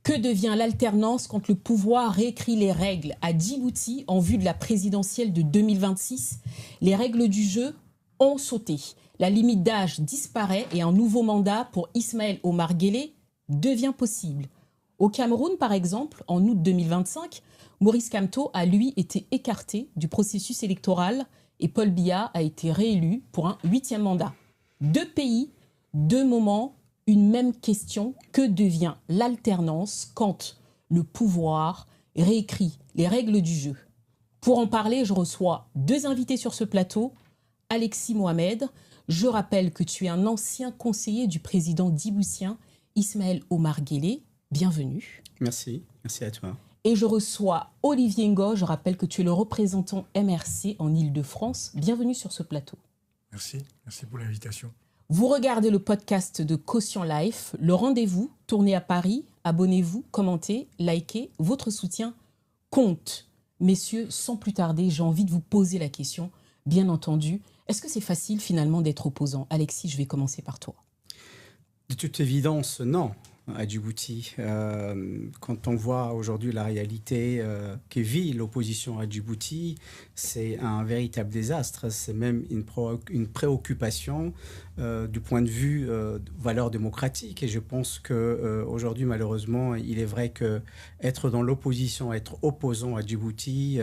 Que devient l'alternance quand le pouvoir réécrit les règles à Djibouti en vue de la présidentielle de 2026? Les règles du jeu ont sauté. La limite d'âge disparaît et un nouveau mandat pour Ismaël Omar Guelleh devient possible. Au Cameroun, par exemple, en août 2025, Maurice Kamto a, lui, été écarté du processus électoral et Paul Biya a été réélu pour un 8e mandat. 2 pays, 2 moments, une même question. Que devient l'alternance quand le pouvoir réécrit les règles du jeu? Pour en parler, je reçois 2 invités sur ce plateau. Alexis Mohamed, je rappelle que tu es un ancien conseiller du président djiboutien Ismaël Omar Guelleh. Bienvenue. Merci à toi. Et je reçois Olivier Ngo, je rappelle que tu es le représentant MRC en Île-de-France. Bienvenue sur ce plateau. Merci pour l'invitation. Vous regardez le podcast de Quotient Life, le rendez-vous, tournez à Paris, abonnez-vous, commentez, likez, votre soutien compte. Messieurs, sans plus tarder, j'ai envie de vous poser la question, bien entendu, est-ce que c'est facile finalement d'être opposant? Alexis, je vais commencer par toi. De toute évidence, non. À Djibouti, quand on voit aujourd'hui la réalité que vit l'opposition à Djibouti, c'est un véritable désastre. C'est même une préoccupation du point de vue de valeurs démocratiques. Et je pense qu'aujourd'hui, malheureusement, il est vrai qu'être dans l'opposition, être opposant à Djibouti,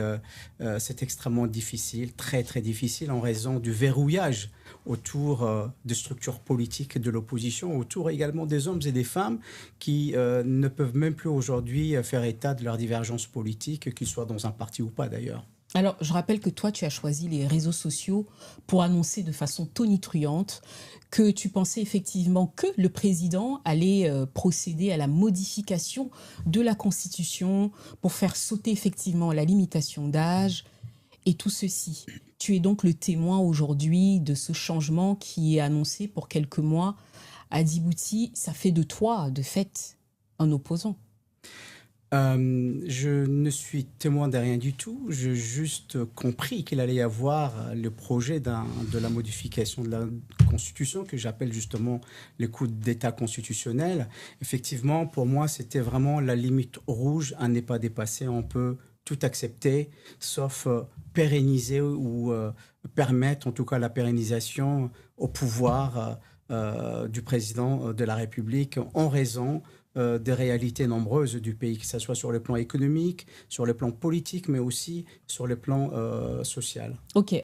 c'est extrêmement difficile, très très difficile en raison du verrouillage autour des structures politiques de l'opposition, autour également des hommes et des femmes qui ne peuvent même plus aujourd'hui faire état de leurs divergences politiques, qu'ils soient dans un parti ou pas d'ailleurs. Alors, je rappelle que toi, tu as choisi les réseaux sociaux pour annoncer de façon tonitruante que tu pensais effectivement que le président allait procéder à la modification de la Constitution pour faire sauter effectivement la limitation d'âge et tout ceci. Tu es donc le témoin aujourd'hui de ce changement qui est annoncé pour quelques mois à Djibouti. Ça fait de toi, de fait, un opposant. Je ne suis témoin de rien du tout. J'ai juste compris qu'il allait y avoir le projet de la modification de la Constitution, que j'appelle justement le coup d'État constitutionnel. Effectivement, pour moi, c'était vraiment la limite rouge à ne pas dépasser. On peut tout accepter, sauf pérenniser ou permettre en tout cas la pérennisation au pouvoir du président de la République en raison des réalités nombreuses du pays, que ce soit sur le plan économique, sur le plan politique, mais aussi sur le plan social. Ok,